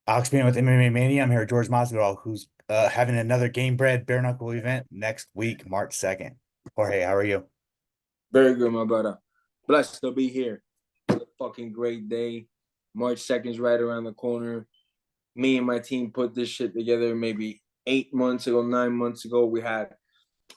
Alex being with MMA Mania. I'm here with Jorge Masvidal, who's having another Gamebred Bareknuckle event next week, March 2nd. Jorge, how are you? Very good, my brother. Blessed to be here. It's a fucking great day. March 2nd is right around the corner. Me and my team put this shit together maybe 8 months ago, 9 months ago. We had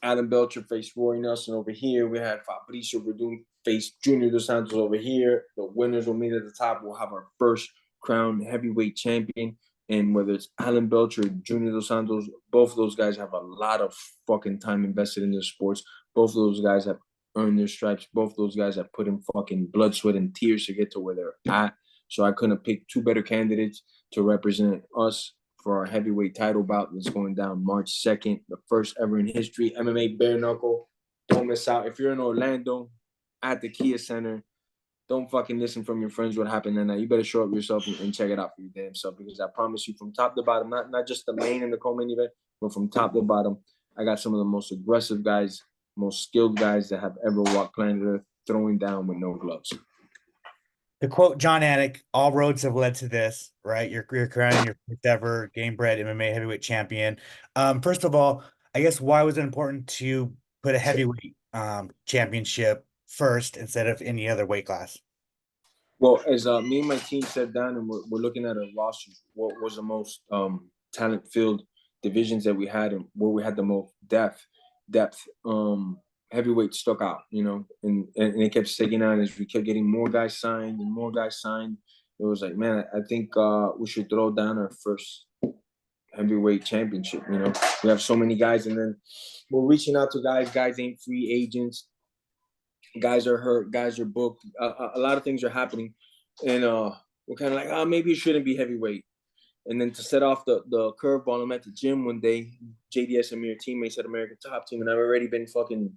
Adam Belcher face Roy Nelson over here. We had Fabricio Verdun face Junior Dos Santos over here. The winners will meet at the top. We'll have our first crowned heavyweight champion. And whether it's Alan Belcher or Junior Dos Santos, both of those guys have a lot of fucking time invested in their sports. Both of those guys have earned their stripes. Both of those guys have put in fucking blood, sweat, and tears to get to where they're at. So I couldn't pick two better candidates to represent us for our heavyweight title bout that's going down March 2nd, the first ever in history. MMA bare knuckle. Don't miss out. If you're in Orlando at the Kia Center, don't fucking listen from your friends what happened that night. You better show up yourself and check it out for your damn self, because I promise you, from top to bottom, not just the main and the co-main event, but from top to bottom, I got some of the most aggressive guys, most skilled guys that have ever walked planet Earth, throwing down with no gloves. To quote John Anik, all roads have led to this, right? You're crowning your first ever Gamebred MMA heavyweight champion. First of all, I guess why was it important to put a heavyweight championship first instead of any other weight class? Well, as me and my team sat down and we're looking at our rosters, what was the most talent-filled divisions that we had and where we had the most depth. Heavyweight stuck out, and it kept sticking out as we kept getting more guys signed and more guys signed. It was like, man, I think we should throw down our first heavyweight championship. We have so many guys, and then we're reaching out to guys. Guys ain't free agents. Guys are hurt. Guys are booked. A lot of things are happening, and we're kind of like, maybe it shouldn't be heavyweight. And then to set off the curveball, I'm at the gym one day. JDS and me are teammates at American Top Team, and I've already been fucking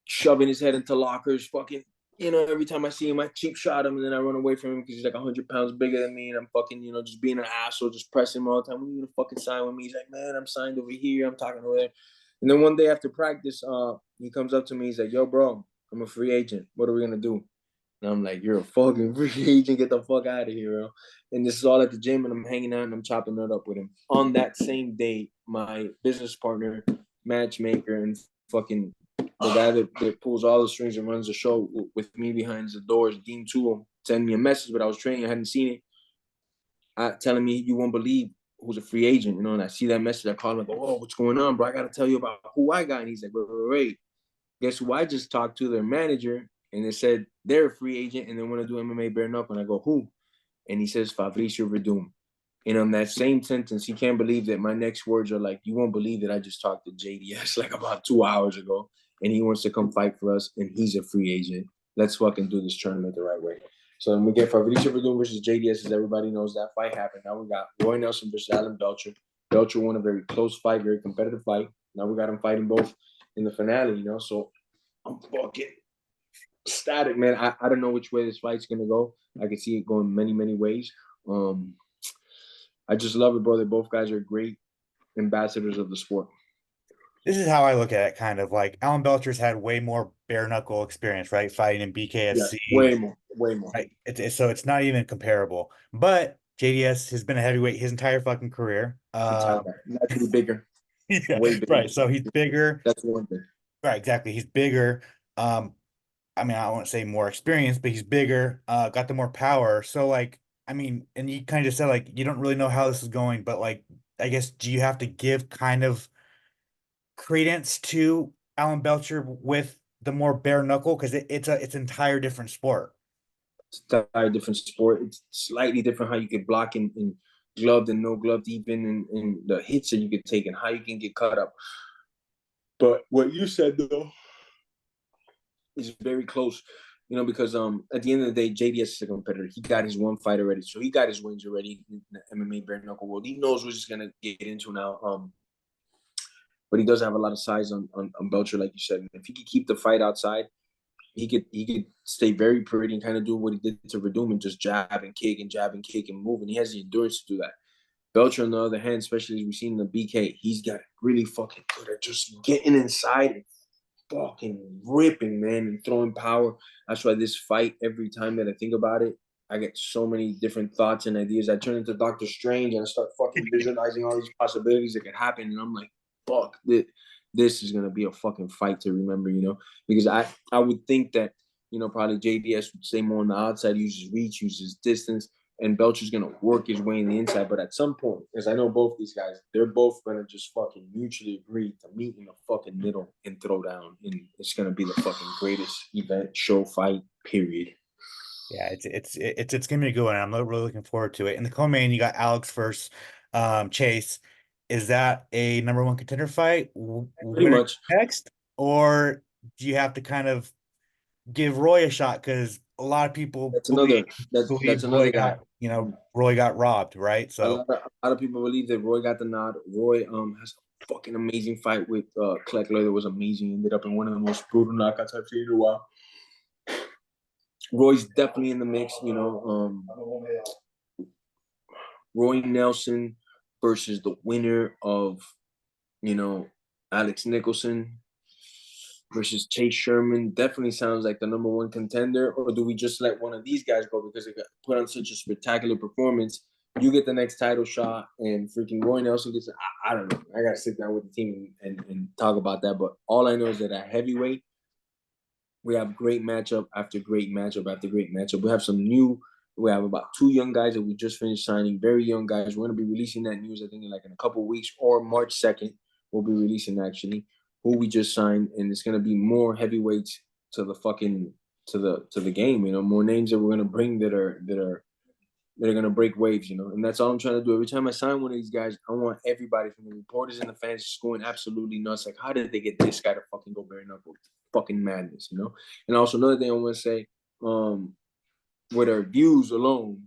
shoving his head into lockers. Fucking, every time I see him, I cheap shot him, and then I run away from him because he's like 100 pounds bigger than me, and I'm fucking, just being an asshole, just pressing him all the time. When you gonna fucking sign with me? He's like, man, I'm signed over here. I'm talking over there. And then one day after practice, he comes up to me. He's like, yo, bro, I'm a free agent. What are we gonna do? And I'm like, you're a fucking free agent. Get the fuck out of here, bro. And this is all at the gym, and I'm hanging out and I'm chopping it up with him. On that same day, my business partner, matchmaker, and fucking the guy that pulls all the strings and runs the show with me behind the doors, Dean Tool, sent me a message, but I was training, I hadn't seen it. Telling me, you won't believe who's a free agent, and I see that message. I call him, I go, oh, what's going on, bro? I got to tell you about who I got. And he's like, wait. Guess who I just talked to? Their manager, and they said they're a free agent and they want to do MMA bare knuckle. And I go, who? And he says Fabricio Verdun. And on that same sentence, he can't believe that my next words are like, you won't believe that I just talked to JDS like about 2 hours ago, and he wants to come fight for us, and he's a free agent. Let's fucking do this tournament the right way. So then we get Fabricio Verdun versus JDS, as everybody knows that fight happened. Now we got Roy Nelson versus Alan Belcher. Belcher won a very close fight, very competitive fight. Now we got him fighting both in the finale, So I'm fucking static, man. I don't know which way this fight's gonna go. I can see it going many, many ways. I just love it, brother. Both guys are great ambassadors of the sport. This is how I look at it, kind of like Alan Belcher's had way more bare knuckle experience, right? Fighting in Yeah, BKFC, way more, way more. right? So it's not even comparable. But JDS has been a heavyweight his entire fucking career. Actually bigger, Yeah, way bigger. right. So he's bigger. That's one thing. Right, exactly. He's bigger. Um, I mean, I don't want to say more experienced, but he's bigger, got the more power. So like, I mean, and you kind of just said like you don't really know how this is going, but like I guess do you have to give kind of credence to Alan Belcher with the more bare knuckle because it's an entire different sport. It's an entire different sport. It's slightly different how you could block in gloved and no gloved, even in the hits that you could take and how you can get cut up. But what you said though is very close, because at the end of the day, JDS is a competitor. He got his one fight already, so he got his wins already in the MMA bare knuckle world. He knows what he's gonna get into now. But he does have a lot of size on Belcher, like you said. And if he could keep the fight outside, he could stay very pretty and kind of do what he did to Verdum and just jab and kick and move. And he has the endurance to do that. Belcher, on the other hand, especially as we've seen in the BK, he's got really fucking good at just getting inside and fucking ripping, man, and throwing power. That's why this fight, every time that I think about it, I get so many different thoughts and ideas. I turn into Doctor Strange and I start fucking visualizing all these possibilities that could happen. And I'm like, fuck, this is gonna be a fucking fight to remember, because I would think that, probably JBS would stay more on the outside, uses reach, uses distance, and Belcher's gonna work his way in the inside. But at some point, because I know both these guys, they're both gonna just fucking mutually agree to meet in the fucking middle and throw down, and it's gonna be the fucking greatest event, show, fight, period. Yeah, it's gonna be a good one. I'm really looking forward to it. In the co-main, you got Alex versus Chase. Is that a number one contender fight? Pretty Winner much. next, or do you have to kind of give Roy a shot? Because a lot of people That's another. believe That's another guy. Roy got robbed, right? So A lot of people believe that Roy got the nod. Roy has a fucking amazing fight with Kleckler that was amazing. Ended up in one of the most brutal knockouts I've seen in a while. Roy's definitely in the mix. Roy Nelson versus the winner of Alex Nicholson versus Chase Sherman definitely sounds like the number one contender. Or do we just let one of these guys go because they got put on such a spectacular performance? You get the next title shot, and freaking Roy Nelson gets. I don't know. I gotta sit down with the team and talk about that. But all I know is that at heavyweight, we have great matchup after great matchup after great matchup. We have some new. We have about two young guys that we just finished signing, very young guys. We're going to be releasing that news, I think, in a couple of weeks or March 2nd. We'll be releasing actually who we just signed, and it's going to be more heavyweights to the fucking to the game. More names that we're going to bring that are going to break waves. And that's all I'm trying to do. Every time I sign one of these guys, I want everybody from the reporters and the fans just going absolutely nuts. Like, how did they get this guy to fucking go bare knuckle? Fucking madness. And also another thing I want to say, with our views alone,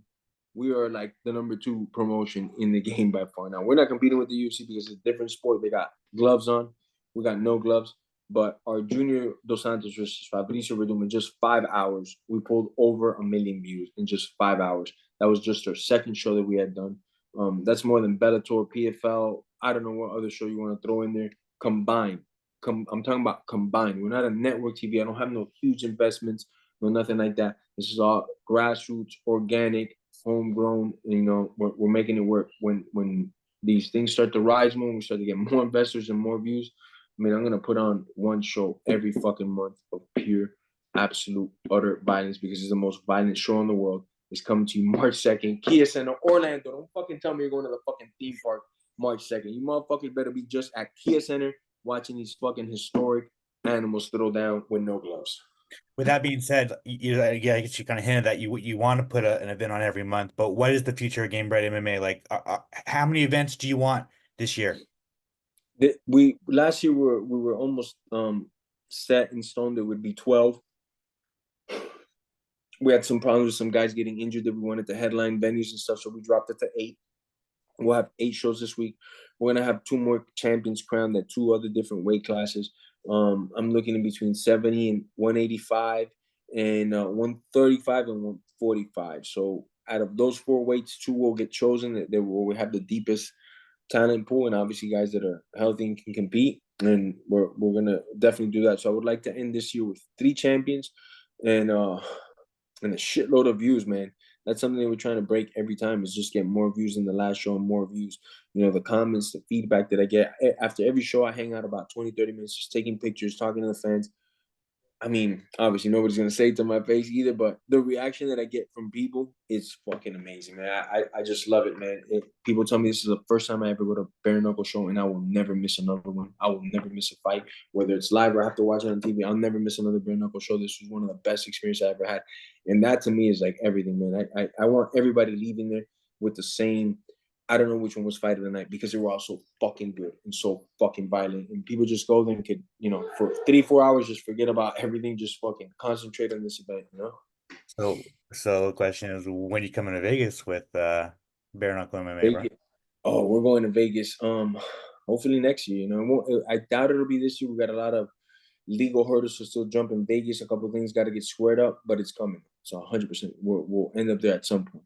we are like the number 2 promotion in the game by far. Now we're not competing with the UFC because it's a different sport. They got gloves on, we got no gloves. But our Junior Dos Santos versus Fabricio Verdum in just 5 hours, we pulled over 1 million views in just 5 hours. That was just our second show that we had done. That's more than Bellator, PFL. I don't know what other show you want to throw in there combined. I'm talking about combined. We're not a network TV. I don't have no huge investments, no nothing like that. This is all grassroots, organic, homegrown. We're making it work. When these things start to rise more, we start to get more investors and more views. I mean, I'm gonna put on one show every fucking month of pure, absolute, utter violence because it's the most violent show in the world. It's coming to you March 2nd, Kia Center, Orlando. Don't fucking tell me you're going to the fucking theme park March 2nd. You motherfuckers better be just at Kia Center watching these fucking historic animals throw down with no gloves. with that being said, yeah, I guess you kind of hinted that you want to put an event on every month, but what is the future of Gamebred MMA? Like, how many events do you want this year? We last year we were almost set in stone. There would be 12. We had some problems with some guys getting injured that we wanted to headline venues and stuff, so we dropped it to 8. We'll have 8 shows this week. We're gonna have 2 more champions crowned at 2 other different weight classes. I'm looking in between 70 and 185 and 135 and 145. So out of those 4 weights, 2 will get chosen that will have the deepest talent pool, and obviously guys that are healthy and can compete. And we're gonna definitely do that. So I would like to end this year with 3 champions and and a shitload of views, man. That's something that we're trying to break every time is just get more views in the last show and more views. The comments, the feedback that I get after every show, I hang out about 20, 30 minutes just taking pictures, talking to the fans. I mean, obviously nobody's gonna say it to my face either, but the reaction that I get from people is fucking amazing, man. I just love it, man. People tell me this is the first time I ever go to a bare knuckle show, and I will never miss another one. I will never miss a fight, whether it's live or I have to watch it on TV. I'll never miss another bare knuckle show. This was one of the best experiences I ever had, and that to me is like everything, man. I want everybody leaving there with the same. I don't know which one was fight of the night because they were all so fucking good and so fucking violent. And people just go there and could, for 3-4 hours, just forget about everything, just fucking concentrate on this event. So the question is, when you come into Vegas with bare knuckle MMA, bro? Vegas. Oh, we're going to Vegas. Hopefully next year. I doubt it'll be this year. We got a lot of legal hurdles to still jump in Vegas. A couple of things got to get squared up, but it's coming. So 100%, we'll end up there at some point.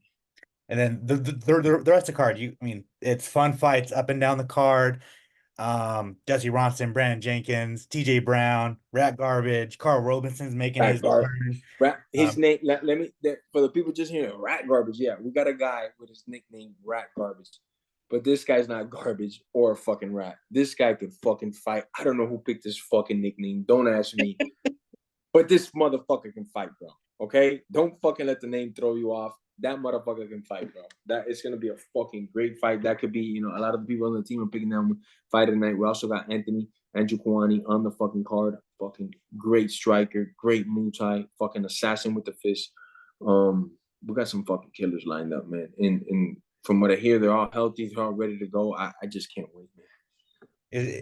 And then the rest of the card, I mean, it's fun fights up and down the card. Jesse Ronson, Brandon Jenkins, TJ Brown, Rat Garbage, Carl Robinson's making Rat his garbage. return. His Um, name. Let me for the people just hearing rat garbage. Yeah, we got a guy with his nickname Rat Garbage, but this guy's not garbage or a fucking rat. This guy could fucking fight. I don't know who picked this fucking nickname. Don't ask me. But this motherfucker can fight, bro. Okay, don't fucking let the name throw you off. That motherfucker can fight, bro. That it's gonna be a fucking great fight. That could be, a lot of the people on the team are picking them fight tonight. We also got Andrew Kawani on the fucking card. Fucking great striker, great Muay Thai, fucking assassin with the fist. We got some fucking killers lined up, man. And from what I hear, they're all healthy, they're all ready to go. I just can't wait, man.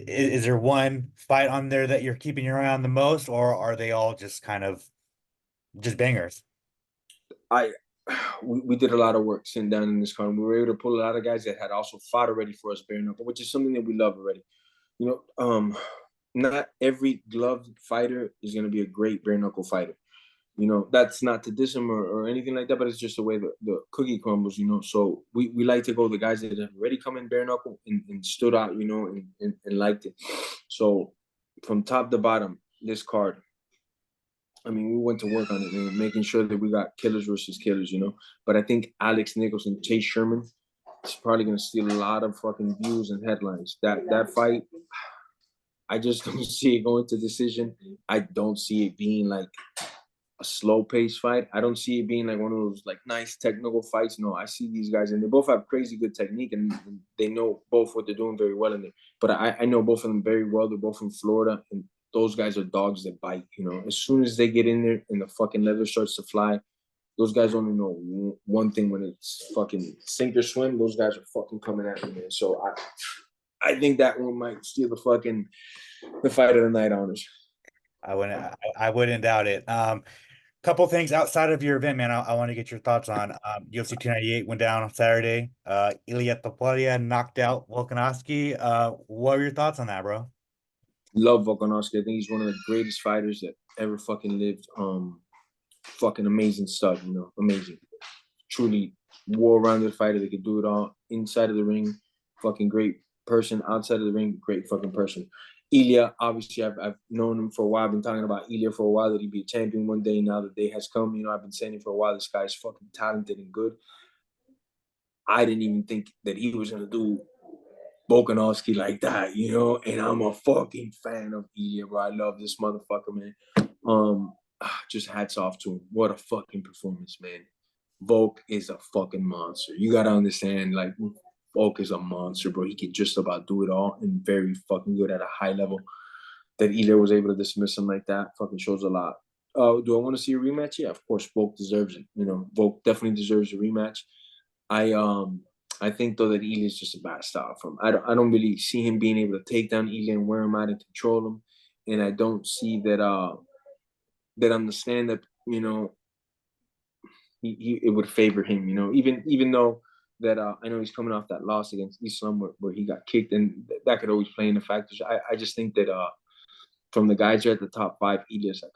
is there one fight on there that you're keeping your eye on the most, or are they all just kind of just bangers? I we did a lot of work sitting down in this card. We were able to pull a lot of guys that had also fought already for us bare knuckle, which is something that we love already. You not every gloved fighter is going to be a great bare knuckle fighter. That's not to diss them or anything like that, but it's just the way the cookie crumbles. So we like to go the guys that have already come in bare knuckle and stood out, and liked it. So from top to bottom, this card, I mean, we went to work on it and making sure that we got killers versus killers. But I think Alex Nichols and Chase Sherman is probably going to steal a lot of fucking views and headlines. That fight, I just don't see it going to decision. I don't see it being like a slow pace fight. I don't see it being like one of those like nice technical fights. No, I see these guys and they both have crazy good technique and they know both what they're doing very well in there. But I know both of them very well. They're both from Florida and those guys are dogs that bite. As soon as they get in there and the fucking leather starts to fly, those guys only know one thing when it's fucking sink or swim. Those guys are fucking coming at me, man. So I think that one might steal the fight of the night honors. I wouldn't doubt it. Couple things outside of your event, man. I want to get your thoughts on. UFC 298 went down on Saturday. Ilya Topuria knocked out Volkanovski. What were your thoughts on that, bro? Love Volkanovski. I think he's one of the greatest fighters that ever fucking lived. Fucking amazing stud, amazing. Truly war-rounded fighter that could do it all inside of the ring. Fucking great person. Outside of the ring, great fucking person. Ilya, obviously, I've known him for a while. I've been talking about Ilya for a while, that he'd be a champion one day. Now the day has come. I've been saying it for a while. This guy's fucking talented and good. I didn't even think that he was going to do Volkanovski like that. And I'm a fucking fan of Ilya, bro. I love this motherfucker, man. Just hats off to him. What a fucking performance, man. Volk is a fucking monster. You gotta understand, like, Volk is a monster, bro. He can just about do it all and very fucking good at a high level. That Ilya was able to dismiss him like that fucking shows a lot. Do I want to see a rematch? Yeah, of course. Volk deserves it. Volk definitely deserves a rematch. I I think though that Ilya is just a bad style from. I don't really see him being able to take down Ilya and wear him out and control him. And I don't see that understand that it would favor him. Even though that I know he's coming off that loss against Islam where he got kicked, and that could always play in the factors. I just think that from the guys who are at the top five, Ilya's like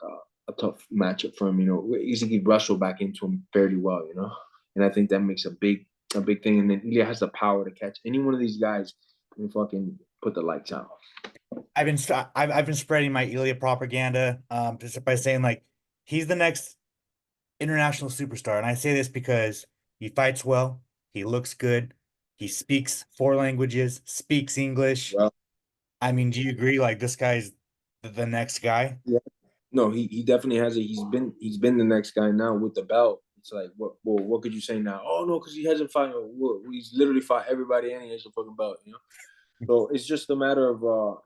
a tough matchup for him. Easily Russell back into him fairly well. And I think that makes a big thing. And then Ilya has the power to catch any one of these guys and fucking put the lights out. I've been spreading my Ilya propaganda just by saying like he's the next international superstar, and I say this because he fights well, he looks good, he speaks four languages, speaks English. Well, I mean, do you agree? Like this guy's the next guy? yeah. No, he definitely has it. He's been the next guy now with the belt. It's like what could you say now? Oh no, because he hasn't fought. He's literally fought everybody and he has a fucking belt. So it's just a matter of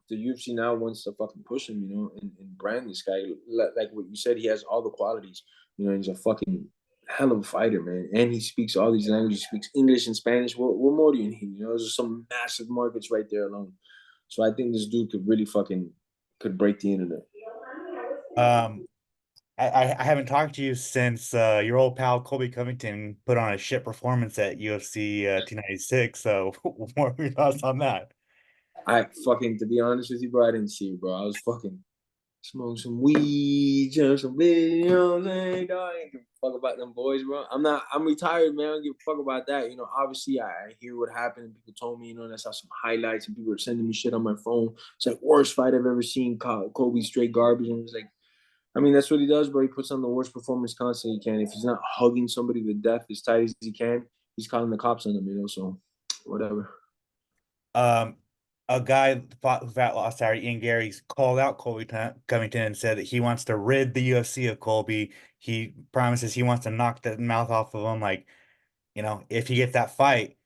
the UFC now wants to fucking push him, and brand this guy. Like what you said, he has all the qualities. He's a fucking hell of a fighter, man. And he speaks all these languages. He speaks English and Spanish. What more do you need? There's some massive markets right there alone. So I think this dude could really fucking could break the internet. Um, I haven't talked to you since your old pal Colby Covington put on a shit performance at UFC 296. So, what were your thoughts on that? I fucking, to be honest with you, bro, I didn't see it, bro. I was fucking smoke some weed, jump some weed, you know what I'm saying? Dog, fuck about them boys, bro. I'm retired, man. I don't give a fuck about that. Obviously, I hear what happened. People told me, and I saw some highlights, and people were sending me shit on my phone. It's like, worst fight I've ever seen. Kobe straight garbage. And it's like, I mean, that's what he does, bro. He puts on the worst performance constantly he can. If he's not hugging somebody to death as tight as he can, he's calling the cops on them, so whatever. Um, a guy who fought lost Saturday, Ian Gary's called out Colby Covington and said that he wants to rid the UFC of Colby. He promises he wants to knock the mouth off of him. Like, if he gets that fight,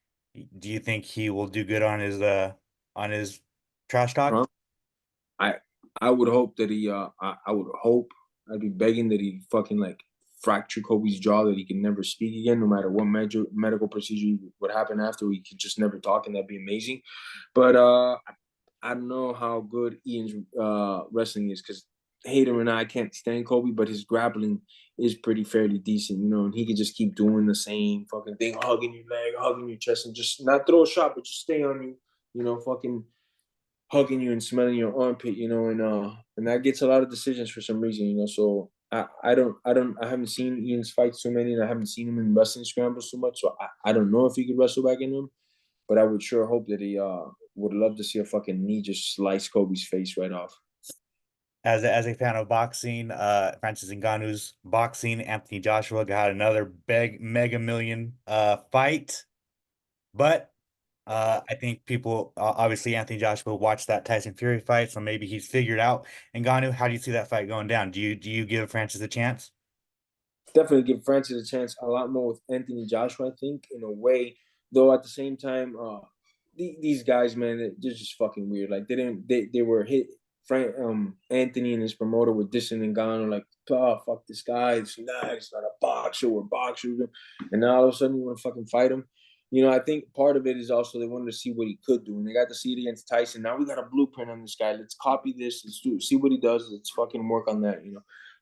do you think he will do good on his trash talk? Huh? I I would hope that I would hope I'd be begging that he fucking like fracture Kobe's jaw that he can never speak again, no matter what medical procedure would happen after. He could just never talk, and that'd be amazing. But I don't know how good Ian's wrestling is because hate him or not, I can't stand Kobe, but his grappling is pretty fairly decent, and he could just keep doing the same fucking thing, hugging your leg, hugging your chest, and just not throw a shot, but just stay on you, fucking hugging you and smelling your armpit, and that gets a lot of decisions for some reason, So I haven't seen Ian's fights too many, and I haven't seen him in wrestling scrambles too much, so I don't know if he could wrestle back in them, but I would sure hope that he would love to see a fucking knee just slice Kobe's face right off. As a fan of boxing, Francis Ngannou's boxing, Anthony Joshua got another big mega million fight, but I think people obviously Anthony Joshua watched that Tyson Fury fight, so maybe he's figured out Ngannou. How do you see that fight going down? Do you give Francis a chance? Definitely give Francis a chance a lot more with Anthony Joshua, I think, in a way. Though at the same time, these guys, man, they're just fucking weird. Like they were hit. Anthony and his promoter were dissing Ngannou, like, oh fuck this guy, he's not a boxer, we're boxers, and now all of a sudden you want to fucking fight him. I think part of it is also they wanted to see what he could do, and they got to see it against Tyson. Now we got a blueprint on this guy. Let's copy this. Let's see what he does. Let's fucking work on that.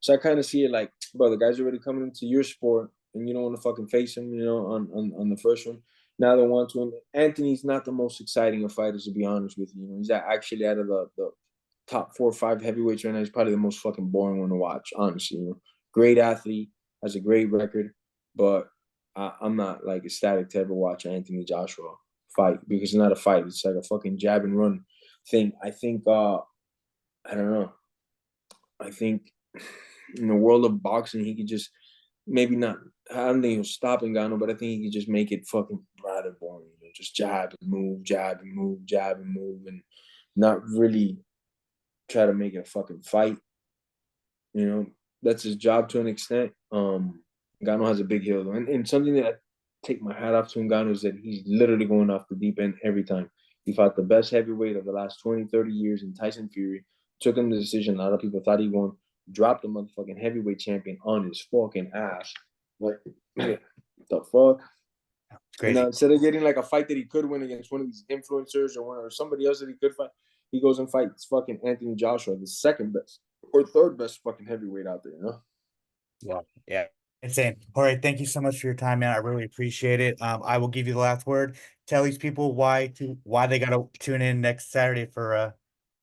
So I kind of see it like, bro, the guy's already coming into your sport, and you don't want to fucking face him, on the first one. Now they want to. And Anthony's not the most exciting of fighters, to be honest with you. He's actually out of the top 4 or 5 heavyweights right now. He's probably the most fucking boring one to watch, honestly. Great athlete, has a great record, but I'm not like ecstatic to ever watch Anthony Joshua fight because it's not a fight. It's like a fucking jab and run thing. I think I don't know. I think in the world of boxing, he could just maybe not. I don't think he'll stop Ngannou, but I think he could just make it fucking rather boring. Just jab and move, jab and move, jab and move, and not really try to make it a fucking fight. That's his job to an extent. Ngannou has a big hill though, and something that I take my hat off to Ngannou is that he's literally going off the deep end every time. He fought the best heavyweight of the last 20, 30 years in Tyson Fury. Took him the decision. A lot of people thought he won. Dropped the motherfucking heavyweight champion on his fucking ass. Like, the fuck? It's And crazy. instead of getting like a fight that he could win against one of these influencers or somebody else that he could fight, he goes and fights fucking Anthony Joshua, the second best or third best fucking heavyweight out there. Yeah. Yeah. Insane. All right. Thank you so much for your time, man. I really appreciate it. I will give you the last word. Tell these people why they gotta tune in next Saturday for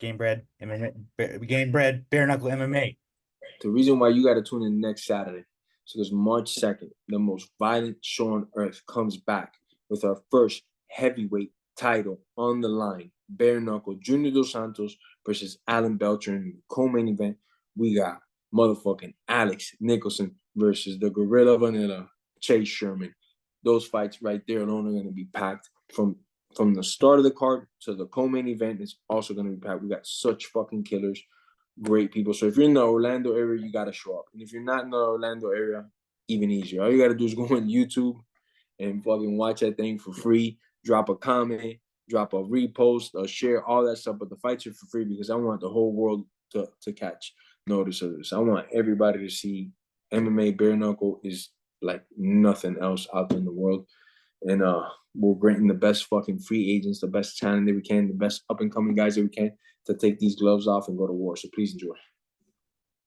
Gamebred MMA, Gamebred Bare Knuckle MMA. The reason why you got to tune in next Saturday is because March 2nd, the most violent show on earth comes back with our first heavyweight title on the line. Bare Knuckle, Junior Dos Santos versus Alan Belcher in the co-main event. We got motherfucking Alex Nicholson versus the Gorilla Vanilla, Chase Sherman. Those fights right there alone are going to be packed from the start of the card to the co-main event. It's also going to be packed. We got such fucking killers, great people. So if you're in the Orlando area, you got to show up. And if you're not in the Orlando area, even easier. All you got to do is go on YouTube and fucking watch that thing for free. Drop a comment, drop a repost, a share, all that stuff. But the fights are for free because I want the whole world to catch notice of this. I want everybody to see MMA bare knuckle is like nothing else out there in the world. And we're granting the best fucking free agents, the best talent that we can, the best up and coming guys that we can to take these gloves off and go to war. So please enjoy.